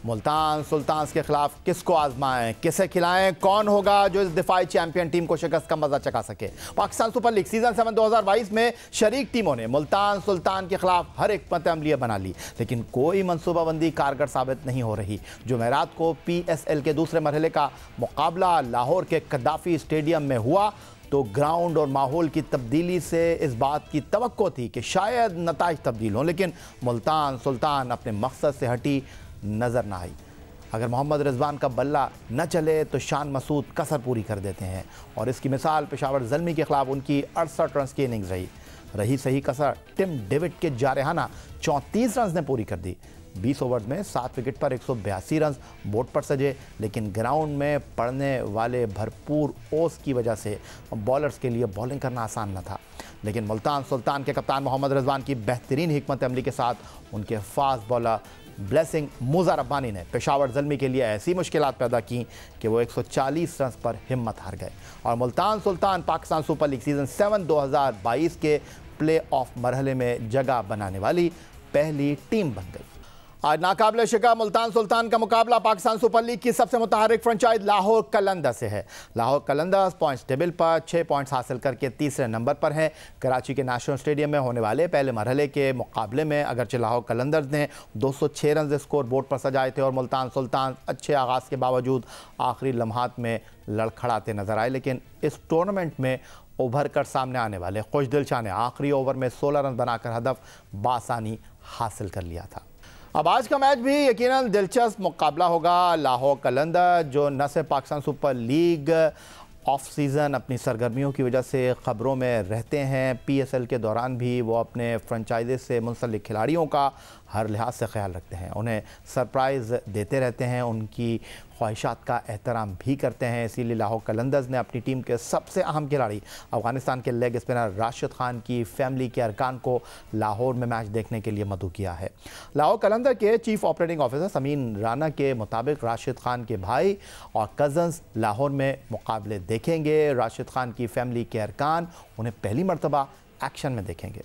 Multan sultans के खिलाफ किसको आजमाएं, किसे खिलाएं, कौन होगा जो इस दिफाई चैंपियन टीम को शिकस्त का मजा चखा सके। पाकिस्तान सुपर लीग सीजन 7 2022 में शरीक टीमों ने मुल्तान सुल्तान के खिलाफ हर एक पत अमलिया बना ली, लेकिन कोई मनसूबाबंदी कारगर साबित नहीं हो रही। जुमेरात को PSL के दूसरे मरहले का मुकाबला लाहौर के कद्दाफी स्टेडियम में हुआ तो ग्राउंड और माहौल की तब्दीली से इस बात की तवक्को थी कि शायद नताइज तब्दील हों, लेकिन मुल्तान सुल्तान अपने मकसद से हटी नज़र ना आई। अगर मोहम्मद रिजवान का बल्ला न चले तो शान मसूद कसर पूरी कर देते हैं, और इसकी मिसाल पेशावर ज़ल्मी के खिलाफ उनकी 68 रन की इनिंग्स रही सही कसर टिम डेविड के जारहाना 34 रन ने पूरी कर दी। 20 ओवर्स में 7 विकेट पर 182 रन बोर्ड पर सजे, लेकिन ग्राउंड में पड़ने वाले भरपूर ओस की वजह से बॉलर्स के लिए बॉलिंग करना आसान न था। लेकिन मुल्तान सुल्तान के कप्तान मोहम्मद रिजवान की बेहतरीन हिकमत अमली के साथ उनके फास्ट बॉलर ब्लेसिंग मूसा रब्बानी ने पेशावर ज़ल्मी के लिए ऐसी मुश्किलात पैदा की कि वो 140 रन पर हिम्मत हार गए और Multan Sultan Pakistan super league season 7 2022 के प्ले ऑफ मरहले में जगह बनाने वाली पहली टीम बन गई। आज नाकाबिले शिका मुल्तान सुल्तान का मुकाबला पाकिस्तान सुपर लीग की सबसे मुतहर्रिक फ्रेंचाइज लाहौर कलंदर्स से है। लाहौर कलंदर्स पॉइंट्स टेबल पर 6 पॉइंट्स हासिल करके तीसरे नंबर पर हैं। कराची के नेशनल स्टेडियम में होने वाले पहले मरहले के मुकाबले में अगरचे लाहौर कलंदर्स ने 206 रन स्कोर बोर्ड पर सजाए थे और मुल्तान सुल्तान अच्छे आगाज़ के बावजूद आखिरी लम्हात में लड़खड़ाते नजर आए, लेकिन इस टूर्नामेंट में उभर कर सामने आने वाले खुशदिल शाह ने आखिरी ओवर में 16 रन बनाकर हदफ बासानी हासिल कर लिया था। अब आज का मैच भी यकीनन दिलचस्प मुकाबला होगा। लाहौर कलंदर जो न सिर्फ Pakistan super league of season अपनी सरगर्मियों की वजह से ख़बरों में रहते हैं, PSL के दौरान भी वो अपने फ्रेंचाइज़ से मुंसलिक खिलाड़ियों का हर लिहाज से ख्याल रखते हैं, उन्हें सरप्राइज़ देते रहते हैं, उनकी ख्वाहिशात का एहतराम भी करते हैं। इसीलिए लाहौर कलंदर्स ने अपनी टीम के सबसे अहम खिलाड़ी अफ़गानिस्तान के लेग स्पिनर राशिद खान की फैमिली के अरकान को लाहौर में मैच देखने के लिए मदऊ किया है। लाहौर कलंदर के chief operating officer Sameen Rana के मुताबिक राशिद खान के भाई और कज़न्स लाहौर में मुकाबले देखेंगे। राशिद खान की फैमिली के अरकान उन्हें पहली मरतबा एक्शन में देखेंगे।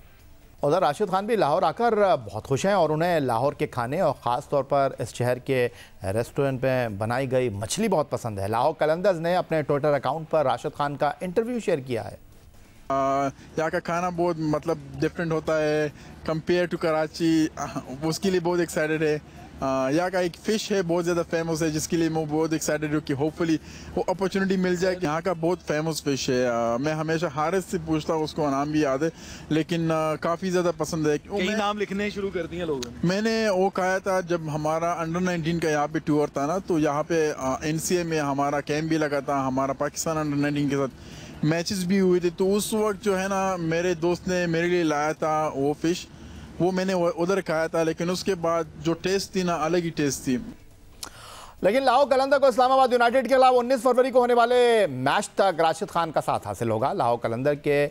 उधर राशिद खान भी लाहौर आकर बहुत खुश हैं और उन्हें लाहौर के खाने और ख़ास तौर पर इस शहर के रेस्टोरेंट में बनाई गई मछली बहुत पसंद है। लाहौर कलंदर्स ने अपने ट्विटर अकाउंट पर राशिद खान का इंटरव्यू शेयर किया है। यहाँ का खाना बहुत डिफरेंट होता है कंपेयर टू कराची, उसके लिए बहुत एक्साइटेड है। यहाँ का एक फ़िश है बहुत ज़्यादा फेमस है, जिसके लिए मैं बहुत एक्साइटेड हूँ कि होपफुली वो अपॉर्चुनिटी मिल जाए। यहाँ का बहुत फेमस फ़िश है, मैं हमेशा हारिस से पूछता हूँ, उसको नाम भी याद है, लेकिन काफ़ी ज़्यादा पसंद है। कई नाम लिखने शुरू कर दिए लोगों ने। मैंने वो कहा था जब हमारा अंडर 19 का यहाँ पे टूर था ना, तो यहाँ पे NCA में हमारा कैंप भी लगा था, हमारा पाकिस्तान अंडर 19 के साथ मैचेस भी हुए थे। तो उस वक्त जो है ना मेरे दोस्त ने मेरे लिए लाया था वो फ़िश, वो मैंने उधर खाया था, लेकिन उसके बाद जो टेस्ट थी ना अलग ही टेस्ट थी। लेकिन लाहौर कलंदर को इस्लामाबाद यूनाइटेड के खिलाफ 19 फरवरी को होने वाले मैच तक राशिद खान का साथ हासिल होगा। लाहौर कलंदर के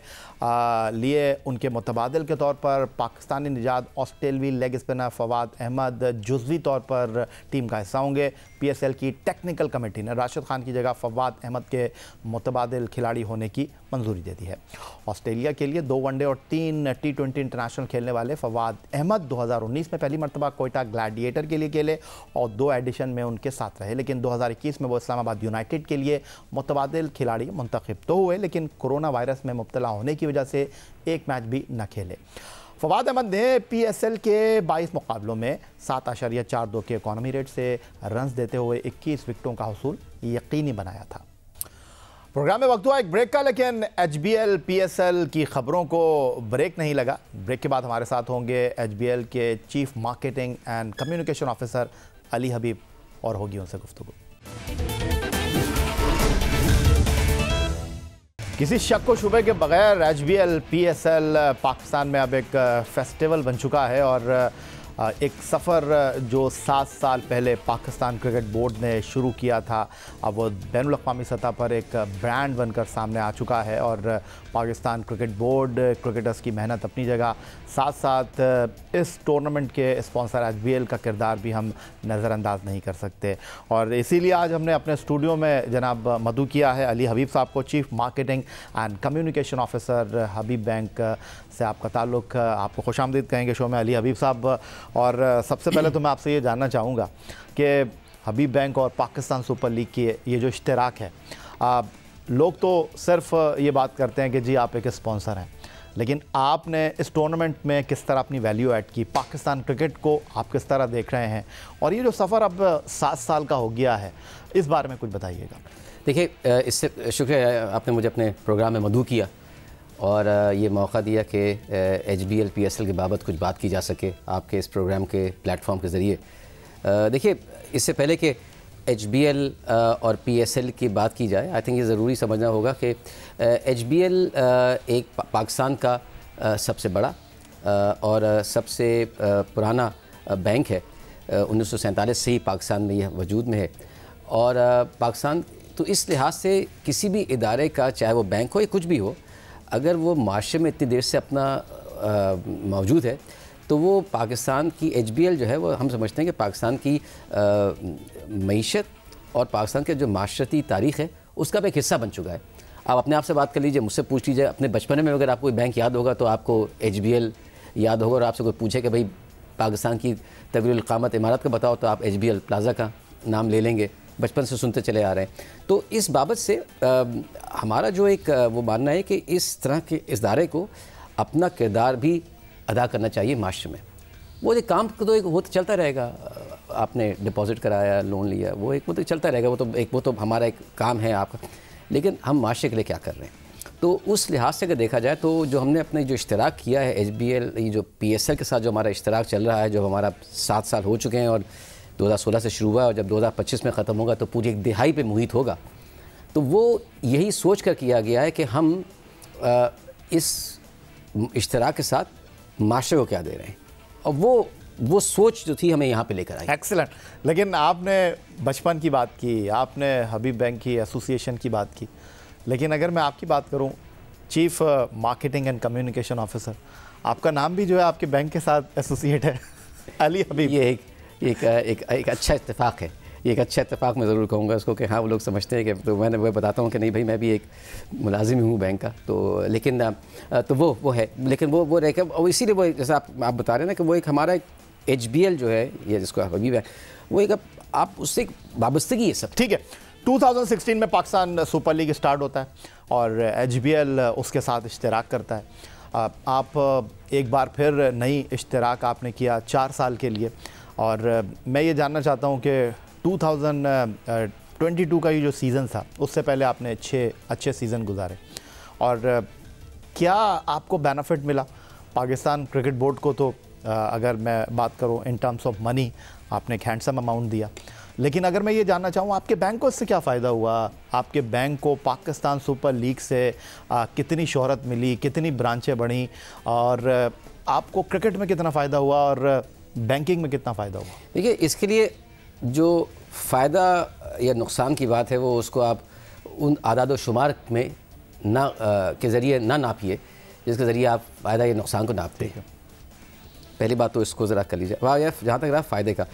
लिए उनके मुतबादिल के तौर पर पाकिस्तानी निजात ऑस्ट्रेलवी लेग स्पिनर फवाद अहमद जुज़वी तौर पर टीम का हिस्सा होंगे। PSL की टेक्निकल कमेटी ने राशिद खान की जगह फवाद अहमद के मुतबादिल खिलाड़ी होने की मंजूरी दे दी है। ऑस्ट्रेलिया के लिए 2 वनडे और 3 T20 इंटरनेशनल खेलने वाले फवाद अहमद 2019 में पहली मरतबा कोयटा ग्लैडिएटर के लिए खेले और 2 एडिशन में उनके साथ रहे, लेकिन 2021 में वो इस्लामाबाद यूनाइटेड के लिए मुतबादिल खिलाड़ी मुंतखब तो हुए, लेकिन कोरोना वायरस में मुब्तला होने की वजह से एक मैच भी न खेले। फवाद अहमद ने PSL के 22 मुकाबलों में 7.42 के इकॉनमी रेट से रन्स देते हुए 21 विकेटों का हसूल यकीनी बनाया था। प्रोग्राम में वक्त हुआ एक ब्रेक का, लेकिन HBL PSL की खबरों को ब्रेक नहीं लगा। ब्रेक के बाद हमारे साथ होंगे HBL के chief marketing and communication officer Ali Habib और होगी उनसे गुफ्तगू। किसी शक व शुबे के बगैर HBL PSL पाकिस्तान में अब एक फेस्टिवल बन चुका है और एक सफ़र जो 7 साल पहले पाकिस्तान क्रिकेट बोर्ड ने शुरू किया था, अब वो बैनुल अक़वामी सतह पर एक ब्रांड बनकर सामने आ चुका है। और पाकिस्तान क्रिकेट बोर्ड, क्रिकेटर्स की मेहनत अपनी जगह, साथ साथ इस टूर्नामेंट के स्पॉन्सर HBL का किरदार भी हम नज़रअंदाज नहीं कर सकते। और इसीलिए आज हमने अपने स्टूडियो में जनाब मदऊ किया है अली हबीब साहब को, chief marketing and communication officer Habib bank से आपका ताल्लुक़। आपको खुशामदीद कहेंगे शो में अली हबीब साहब। और सबसे पहले तो मैं आपसे ये जानना चाहूँगा कि हबीब बैंक और पाकिस्तान सुपर लीग की ये जो इश्तराक है, लोग तो सिर्फ ये बात करते हैं कि जी आप एक स्पॉन्सर हैं, लेकिन आपने इस टूर्नामेंट में किस तरह अपनी वैल्यू ऐड की, पाकिस्तान क्रिकेट को आप किस तरह देख रहे हैं, और ये जो सफ़र अब 7 साल का हो गया है, इस बारे में कुछ बताइएगा। देखिए, इससे शुक्रिया आपने मुझे अपने प्रोग्राम में मदऊ किया और ये मौका दिया कि HBL PSL के बाबत कुछ बात की जा सके आपके इस प्रोग्राम के प्लेटफॉर्म के ज़रिए। देखिए, इससे पहले कि HBL और PSL की बात की जाए, आई थिंक ये ज़रूरी समझना होगा कि HBL एक पाकिस्तान का सबसे बड़ा और सबसे पुराना बैंक है। 1947 से ही पाकिस्तान में यह वजूद में है और पाकिस्तान तो इस लिहाज से किसी भी इदारे का, चाहे वो बैंक हो या कुछ भी हो, अगर वो माशरे में इतनी देर से अपना मौजूद है तो वो पाकिस्तान की HBL जो है वो हम समझते हैं कि पाकिस्तान की मईशत और पाकिस्तान के जो माशरती तारीख़ है उसका भी एक हिस्सा बन चुका है। आप अपने आप से बात कर लीजिए, मुझसे पूछ लीजिए, अपने बचपन में अगर आपको कोई बैंक याद होगा तो आपको HBL याद होगा, और आपसे कोई पूछे कि भाई पाकिस्तान की तवील क़ामत इमारत का बताओ तो आप HBL प्लाज़ा का नाम ले लेंगे, बचपन से सुनते चले आ रहे हैं। तो इस बाबत से हमारा जो एक वो मानना है कि इस तरह के इदारे को अपना किरदार भी अदा करना चाहिए माशरे में। वो एक काम तो एक वो तो चलता रहेगा, आपने डिपॉजिट कराया, लोन लिया, वो एक वो तो चलता रहेगा, वो तो हमारा एक काम है आपका, लेकिन हम माशरे के लिए क्या कर रहे हैं। तो उस लिहाज से अगर देखा जाए तो जो हमने अपने जो इश्तराक किया है HBL, ये जो PSL के साथ जो हमारा इश्तराक चल रहा है, जो हमारा 7 साल हो चुके हैं और 2016 से शुरू हुआ और जब 2025 में ख़त्म होगा तो पूरी एक दिहाई पे मुहित होगा। तो वो यही सोच कर किया गया है कि हम इस इश्तराक के साथ माशरे को क्या दे रहे हैं, और वो सोच जो थी हमें यहाँ पे लेकर आई। एक्सीलेंट। लेकिन आपने बचपन की बात की, आपने हबीब बैंक की एसोसिएशन की बात की, लेकिन अगर मैं आपकी बात करूँ, chief marketing and communication officer, आपका नाम भी जो है आपके बैंक के साथ एसोसिएट है, अली हबीब। ये एक अच्छा इत्तेफाक है, ये एक अच्छा इत्तेफाक मैं ज़रूर कहूँगा इसको कि हाँ वो लोग समझते हैं कि, तो मैंने वो बताता हूँ कि नहीं भाई मैं भी एक मुलाजिम हूँ बैंक का, तो लेकिन तो वो है, लेकिन वो रह और इसीलिए वो जैसा आप बता रहे हैं ना कि वो एक हमारा एक HBL जो है, ये जिसको हबीब है, वो एक आप उससे वाबस्तगी है सब। ठीक है, 2016 में पाकिस्तान सुपर लीग स्टार्ट होता है और HBL उसके साथ इश्तराक करता है। आप एक बार फिर नई इश्तराक आपने किया 4 साल के लिए, और मैं ये जानना चाहता हूँ कि 2022 का ये जो सीज़न था उससे पहले आपने अच्छे सीज़न गुजारे, और क्या आपको बेनिफिट मिला पाकिस्तान क्रिकेट बोर्ड को? तो अगर मैं बात करूँ इन टर्म्स ऑफ मनी, आपने एक हैंडसम अमाउंट दिया, लेकिन अगर मैं ये जानना चाहूँ आपके बैंक को इससे क्या फ़ायदा हुआ? आपके बैंक को पाकिस्तान सुपर लीग से कितनी शोहरत मिली, कितनी ब्रांचें बढ़ी, और आपको क्रिकेट में कितना फ़ायदा हुआ और बैंकिंग में कितना फ़ायदा हुआ? देखिए, इसके लिए जो फ़ायदा या नुकसान की बात है वो उसको आप उन आदाद व शुमार में के ज़रिए ना नापिए जिसके ज़रिए आप फ़ायदा या नुकसान को नापते हैं। पहली बात तो इसको ज़रा कर लीजिए। वहाँ जहाँ तक रहा फ़ायदे का,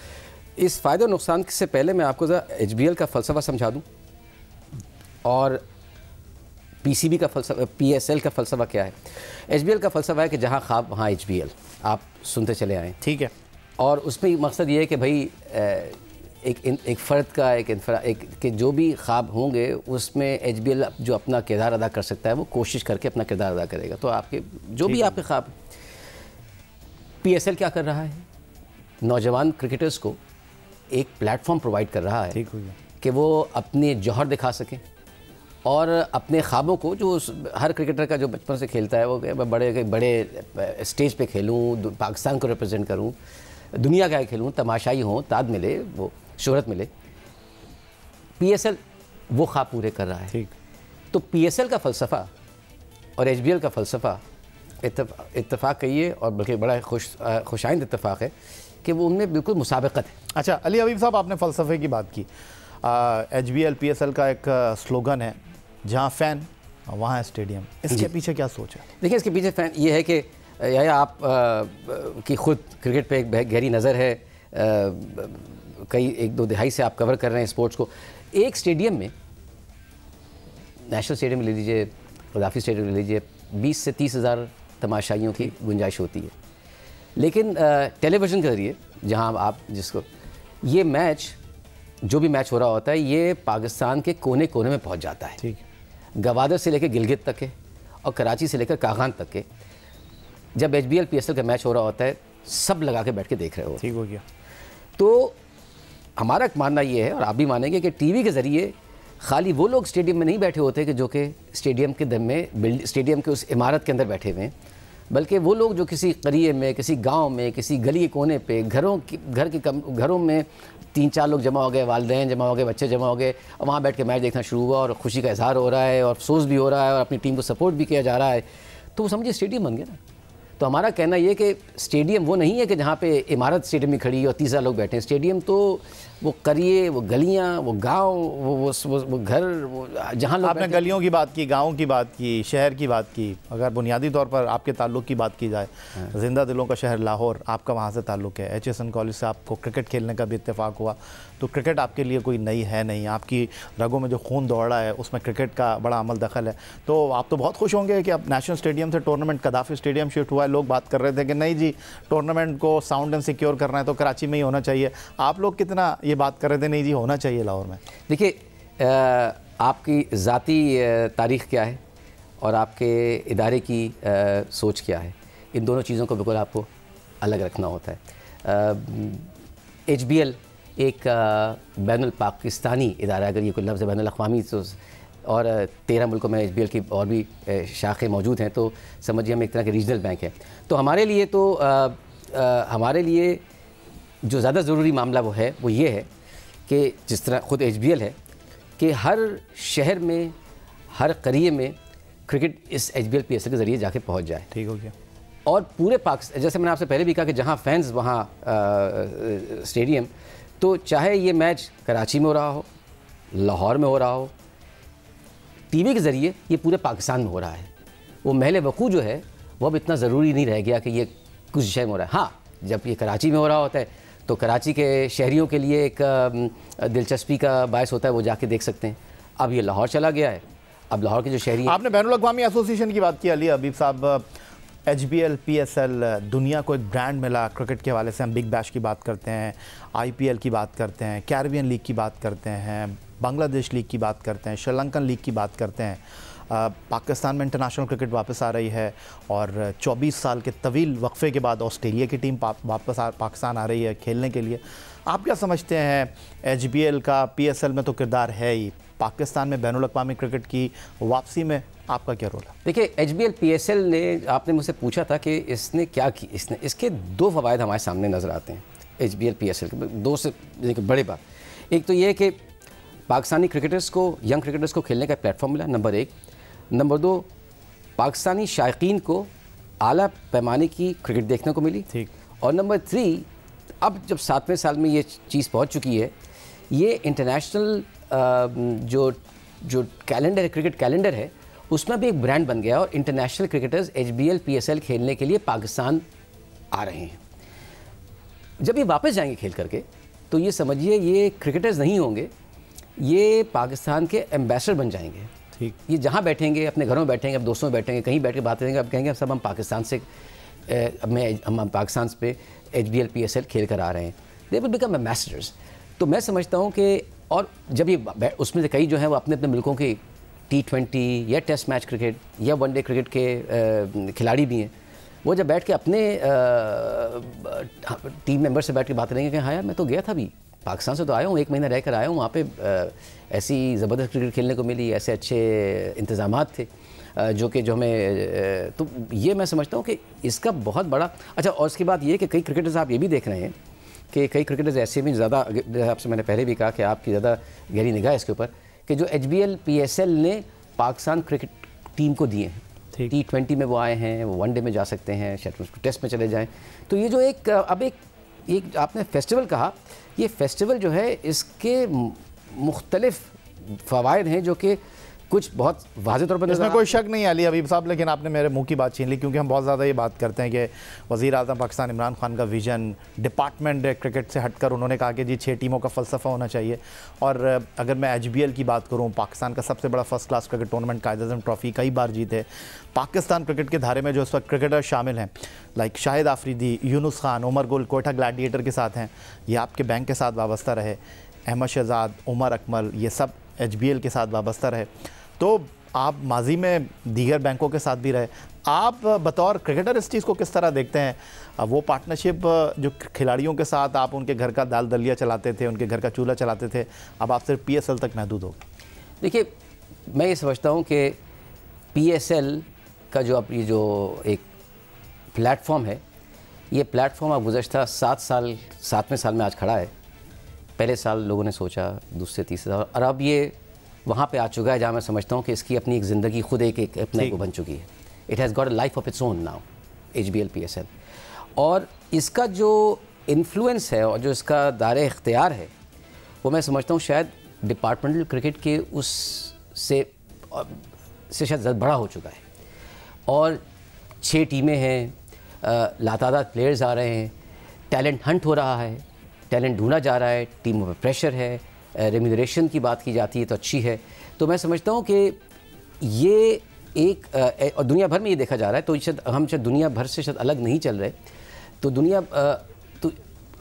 इस फ़ायदे और नुकसान से पहले मैं आपको ज़रा HBL का फ़लसफ़ा समझा दूँ और PCB का फ़लसफ़ा, PSL का फ़लसफ़ा क्या है। HBL का फ़लसफ़ा है कि जहाँ ख्वाब वहाँ HBL, आप सुनते चले आएँ। ठीक है, और उसमें मकसद ये है कि भाई एक फ़र्द का एक कि जो भी ख्वाब होंगे उसमें HBL जो अपना किरदार अदा कर सकता है वो कोशिश करके अपना किरदार अदा करेगा। तो आपके जो भी आपके ख्वाब, PSL क्या कर रहा है, नौजवान क्रिकेटर्स को एक प्लेटफॉर्म प्रोवाइड कर रहा है कि वो अपने जौहर दिखा सकें और अपने ख्वाबों को, जो हर क्रिकेटर का जो बचपन से खेलता है वो बड़े स्टेज पे खेलूं, पाकिस्तान को रिप्रेजेंट करूं, दुनिया का खेलूं, तमाशाई हों, ताद मिले, वो शोहरत मिले, PSL वो ख्वाब पूरे कर रहा है। ठीक। तो PSL का फ़लसफ़ा और HBL का फ़लसफ़ा इत्तेफाक कहिए और बल्कि बड़ा खुशाइंद इत्तेफाक है कि वो उनमें बिल्कुल मुसाबकत है। अच्छा अली हबीब साहब, आपने फ़लसफ़े की बात की। HBL PSL का एक स्लोगन है, जहाँ फ़ैन वहाँ स्टेडियम, इसके पीछे क्या सोच है? देखिए, इसके पीछे फ़ैन ये है कि या आप की ख़ुद क्रिकेट पे एक गहरी नज़र है, कई 1-2 दिहाई से आप कवर कर रहे हैं स्पोर्ट्स को। एक स्टेडियम में, नेशनल स्टेडियम ले लीजिए, गद्दाफ़ी स्टेडियम ले लीजिए, 20 से 30 हज़ार तमाशाइयों की गुंजाइश होती है। लेकिन टेलीविज़न के ज़रिए जहाँ आप जिसको ये मैच जो भी मैच हो रहा होता है ये पाकिस्तान के कोने कोने में पहुँच जाता है। ठीक, गवादर से लेकर गिलगित तक के और कराची से लेकर कागान तक के जब HBL PSL का मैच हो रहा होता है सब लगा के बैठ के देख रहे हो। ठीक हो गया। तो हमारा मानना ये है और आप भी मानेंगे कि टीवी के ज़रिए खाली वो लोग स्टेडियम में नहीं बैठे होते कि जो कि स्टेडियम के दम में स्टेडियम के उस इमारत के अंदर बैठे हुए हैं, बल्कि वो लोग जो किसी करिए में, किसी गांव में, किसी गली के कोने पे घरों में 3-4 लोग जमा हो गए, वालिदैन जमा हो गए, बच्चे जमा हो गए और वहाँ बैठ के मैच देखना शुरू हुआ और खुशी का इजहार हो रहा है और अफसोस भी हो रहा है और अपनी टीम को सपोर्ट भी किया जा रहा है। तो वो समझिए स्टेडियम बन गया ना। तो हमारा कहना ये कि स्टेडियम वो नहीं है कि जहाँ पे इमारत स्टेडियम में खड़ी है और 30,000 लोग बैठे हैं। स्टेडियम तो वो करिए, वो गलियाँ, वो गांव, वो घर, वो जहाँ लोग आपने गलियों की बात की, गाँव की बात की, शहर की बात की। अगर बुनियादी तौर पर आपके ताल्लुक़ की बात की जाए, जिंदा दिलों का शहर लाहौर, आपका वहाँ से ताल्लुक़ है। HSN कॉलेज से आपको क्रिकेट खेलने का भी इत्तेफाक हुआ। तो क्रिकेट आपके लिए कोई नई है नहीं, आपकी रगों में जो खून दौड़ रहा है उसमें क्रिकेट का बड़ा अमल दखल है। तो आप तो बहुत खुश होंगे कि अब नेशनल स्टेडियम से टूर्नामेंट कदाफी स्टेडियम शिफ्ट हुआ है। लोग बात कर रहे थे कि नहीं जी, टूर्नामेंट को साउंड एंड सिक्योर करना है तो कराची में ही होना चाहिए। आप लोग कितना ये बात कर रहे थे नहीं जी होना चाहिए लाहौर में? देखिए, आपकी ज़ाती तारीख़ क्या है और आपके इदारे की सोच क्या है, इन दोनों चीज़ों को बिल्कुल आपको अलग रखना होता है। HBL एक बैनुल पाकिस्तानी इदारा, अगर ये कोई लफ्ज़ बैनुल अक़वामी, तो और 13 मुल्कों में HBL की और भी शाखें मौजूद हैं, तो समझिए हम एक तरह के रीजनल बैंक हैं। तो हमारे लिए हमारे लिए जो ज़्यादा ज़रूरी मामला वो ये है कि जिस तरह ख़ुद HBL है कि हर शहर में, हर करिए में क्रिकेट इस HBL PSL के ज़रिए जाके पहुंच जाए। ठीक हो गया। और पूरे पाकिस्तान, जैसे मैंने आपसे पहले भी कहा कि जहां फैंस वहां स्टेडियम, तो चाहे ये मैच कराची में हो रहा हो, लाहौर में हो रहा हो, टीवी के ज़रिए ये पूरे पाकिस्तान में हो रहा है। वो महल वक़ू जो है वो अब इतना ज़रूरी नहीं रह गया कि ये कुछ शहर में हो रहा है। हाँ, जब ये कराची में हो रहा होता है तो कराची के शहरियों के लिए एक दिलचस्पी का बायस होता है, वो जाके देख सकते हैं। अब ये लाहौर चला गया है, अब लाहौर के जो शहरी, आपने बैनुल अक़वामी एसोसिएशन की बात की अली हबीब साहब। HBL PSL दुनिया को एक ब्रांड मिला क्रिकेट के हवाले से। हम बिग बैश की बात करते हैं, IPL की बात करते हैं, कैरिबियन लीग की बात करते हैं, बांग्लादेश लीग की बात करते हैं, श्रीलंकन लीग की बात करते हैं। पाकिस्तान में इंटरनेशनल क्रिकेट वापस आ रही है और 24 साल के तवील वक्फे के बाद ऑस्ट्रेलिया की टीम वापस पाकिस्तान आ रही है खेलने के लिए। आप क्या समझते हैं HBL का PSL में तो किरदार है ही, पाकिस्तान में बैनुल अक़वामी क्रिकेट की वापसी में आपका क्या रोल है? देखिए, HBL PSL ने, आपने मुझसे पूछा था कि इसने क्या की, इसके 2 फ़वाइद हमारे सामने नज़र आते हैं HBL PSL के, 2 से बड़े बात। एक तो ये कि पाकिस्तानी क्रिकेटर्स को, यंग क्रिकेटर्स को खेलने का प्लेटफॉर्म मिला, नंबर 1। नंबर 2, पाकिस्तानी शायकीन को आला पैमाने की क्रिकेट देखने को मिली। ठीक। और नंबर 3, अब जब 7वें साल में ये चीज़ पहुंच चुकी है, ये इंटरनेशनल जो कैलेंडर है, क्रिकेट कैलेंडर है, उसमें भी एक ब्रांड बन गया और इंटरनेशनल क्रिकेटर्स HBL PSL खेलने के लिए पाकिस्तान आ रहे हैं। जब ये वापस जाएंगे खेल करके, तो ये समझिए ये क्रिकेटर्स नहीं होंगे, ये पाकिस्तान के एम्बेसडर बन जाएंगे। ठीक। ये जहाँ बैठेंगे, अपने घरों में बैठेंगे, अब दोस्तों में बैठेंगे, कहीं बैठ के बात करेंगे, अब कहेंगे सब हम पाकिस्तान से हम पाकिस्तान पे HBL PSL खेल कर आ रहे हैं। They will become ambassadors. तो मैं समझता हूँ कि, और जब ये उसमें से कई जो हैं वो अपने अपने मुल्कों की T20 या टेस्ट मैच क्रिकेट या वनडे क्रिकेट के खिलाड़ी भी हैं, वो जब बैठ के अपने टीम मेंबर से बैठ के बात करेंगे कि हाँ यार मैं तो गया था, भी पाकिस्तान से तो आया हूँ, 1 महीना रह कर आया हूँ, वहाँ पे ऐसी ज़बरदस्त क्रिकेट खेलने को मिली, ऐसे अच्छे इंतज़ामात थे जो हमें, तो ये मैं समझता हूँ कि इसका बहुत बड़ा। अच्छा, और उसके बाद ये कि कई क्रिकेटर्स आप ये भी देख रहे हैं कि कई क्रिकेटर्स ऐसे भी ज़्यादा, आपसे मैंने पहले भी कहा कि आपकी ज़्यादा गहरी निगाह है इसके ऊपर, कि जो HBL PSL ने पाकिस्तान क्रिकेट टीम को दिए हैं। T20 में वो आए हैं, वो वनडे में जा सकते हैं, शायद टेस्ट में चले जाएं। तो ये जो एक आपने फेस्टिवल कहा, ये फेस्टिवल जो है इसके मुख्तलिफ फ़वाइद हैं जो कि कुछ बहुत वाज़ेह तौर पर इसमें कोई शक नहीं है अली हबीब साहब, लेकिन आपने मेरे मुंह की बात छीन ली, क्योंकि हम बहुत ज़्यादा ये बात करते हैं कि वज़ीर आज़म पाकिस्तान इमरान खान का विजन, डिपार्टमेंट क्रिकेट से हटकर उन्होंने कहा कि जी 6 टीमों का फ़लसफ़ा होना चाहिए। और अगर मैं HBL की बात करूँ, पाकिस्तान का सबसे बड़ा first class cricket tournament Quaid-e-Azam trophy कई बार जीते। पाकिस्तान क्रिकेट के धारे में जो इस वक्त क्रिकेटर शामिल हैं, लाइक शाहिद आफरीदी, यूनुस खान, उमर गुल कोयटा ग्लैडिएटर के साथ हैं, ये आपके बैंक के साथ वाबस्ता रहे, अहमद शहजाद, उमर अकमल, ये सब HBL के साथ वाबस्ता रहे। तो आप माजी में दीगर बैंकों के साथ भी रहे, आप बतौर क्रिकेटर इस चीज़ को किस तरह देखते हैं? वो पार्टनरशिप जो खिलाड़ियों के साथ आप उनके घर का दाल दलिया चलाते थे, उनके घर का चूल्हा चलाते थे, अब आप सिर्फ PSL तक महदूद हो। देखिए, मैं ये समझता हूँ कि PSL का जो अब ये जो एक प्लेटफॉर्म है, ये प्लेटफॉर्म अब गुज़श्ता 7वें साल में आज खड़ा है। पहले साल लोगों ने सोचा, दूसरे तीसरे साल, और अब ये वहाँ पे आ चुका है जहाँ मैं समझता हूँ कि इसकी अपनी एक ज़िंदगी खुद एक अपने को बन चुकी है। It has got a life of its own now, HBL PSL। और इसका जो इन्फ्लुएंस है और जो इसका दायरे इख्तियार है, वो मैं समझता हूँ शायद डिपार्टमेंटल क्रिकेट के उस से शायद ज़्यादा बड़ा हो चुका है। और 6 टीमें हैं, लातादाद प्लेयर्स आ रहे हैं, टैलेंट हंट हो रहा है, टैलेंट ढूंढा जा रहा है, टीमों पर प्रेशर है, रेम्यूनरेशन की बात की जाती है तो अच्छी है। तो मैं समझता हूँ कि ये एक और दुनिया भर में ये देखा जा रहा है, तो शायद हम शायद दुनिया भर से शायद अलग नहीं चल रहे। तो दुनिया तो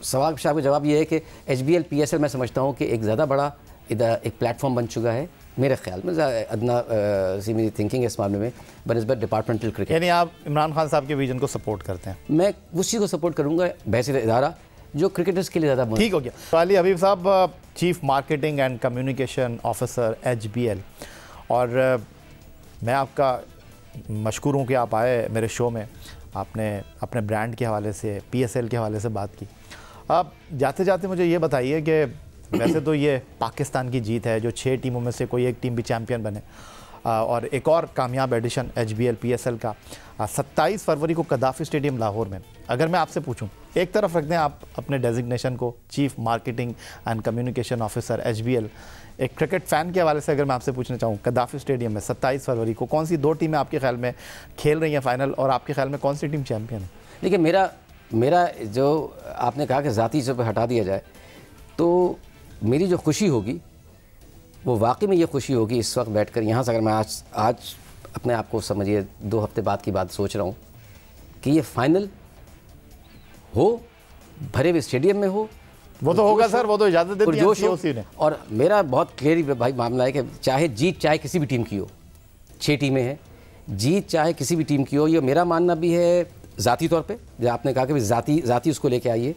सवाल का जवाब ये है कि HBL PSL मैं समझता हूँ कि एक ज़्यादा बड़ा एक प्लेटफॉर्म बन चुका है मेरे ख्याल में। अदना सी मेरी थिंकिंग है इस मामले में बनस्बत डिपार्टमेंटल क्रिकेट। यानी आप इमरान खान साहब के विजन को सपोर्ट करते हैं? मैं उसी को सपोर्ट करूँगा, बहसीत इदारा जो क्रिकेटर्स के लिए ज़्यादा ठीक हो गया। तो अली हबीब साहब, chief marketing and communication officer HBL, और मैं आपका मशकूर हूँ कि आप आए मेरे शो में, आपने अपने ब्रांड के हवाले से, PSL के हवाले से बात की। अब जाते जाते मुझे ये बताइए कि वैसे तो ये पाकिस्तान की जीत है, जो 6 टीमों में से कोई एक टीम भी चैम्पियन बने, और एक और कामयाब एडिशन HBL PSL का 27 फरवरी को कदाफ़ी स्टेडियम लाहौर में। अगर मैं आपसे पूछूं, एक तरफ रख दें आप अपने डेजिग्नेशन को chief marketing and communication officer HBL, एक क्रिकेट फ़ैन के हवाले से अगर मैं आपसे पूछना चाहूँ, कदाफ़ी स्टेडियम में 27 फरवरी को कौन सी 2 टीमें आपके ख्याल में खेल रही हैं फ़ाइनल, और आपके ख्याल में कौन सी टीम चैम्पियन है? देखिए, मेरा जो आपने कहा कि ज़ाती से हटा दिया जाए, तो मेरी जो खुशी होगी वो वाकई में ये खुशी होगी इस वक्त बैठकर यहाँ से, अगर मैं आज अपने आप को समझिए 2 हफ्ते बाद की बात सोच रहा हूँ कि ये फाइनल हो, भरे हुए स्टेडियम में हो। वो तो होगा सर, वो तो इजाज़त देती है COC ने। और मेरा बहुत क्लियर भाई मामला है कि चाहे जीत चाहे किसी भी टीम की हो, 6 टीमें हैं, जीत चाहे किसी भी टीम की हो, ये मेरा मानना भी है ज़ाती तौर पे, जो आपने कहा कि ज़ाती उसको लेके आइए।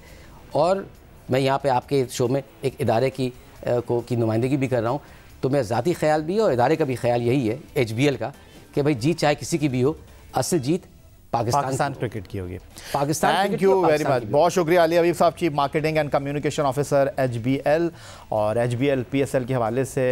और मैं यहाँ पे आपके शो में एक इदारे की नुमाइंदगी भी कर रहा हूँ, तो मेरा ज़ाती ख्याल भी है और इदारे का भी ख्याल यही है HBL का कि भाई जीत चाहे किसी की भी हो, असल जीत पाकिस्तान क्रिकेट की होगी। Pakistan. Thank you very much, बहुत शुक्रिया अली हबीब साहब, chief marketing and communication officer HBL और HBL PSL के हवाले से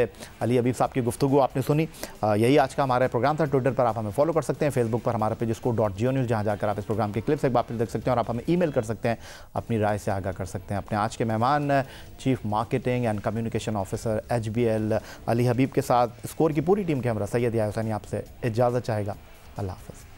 अली हबीब साहब की गुफ्तगू आपने सुनी। यही आज का हमारा प्रोग्राम था। ट्विटर पर आप हमें फॉलो कर सकते हैं, फेसबुक पर हमारा पेज score.geo news, जहाँ जाकर आप इस प्रोग्राम के क्लिप्स एक बार फिर देख सकते हैं, और आप हमें ईमेल कर सकते हैं, अपनी राय से आगाह कर सकते हैं। अपने आज के मेहमान chief marketing and communication officer HBL Ali Habib के साथ स्कोर की पूरी टीम के हमरा सैयद याहिया हुसैनी आपसे इजाज़त चाहेगा। अल्लाह हाफ़िज़।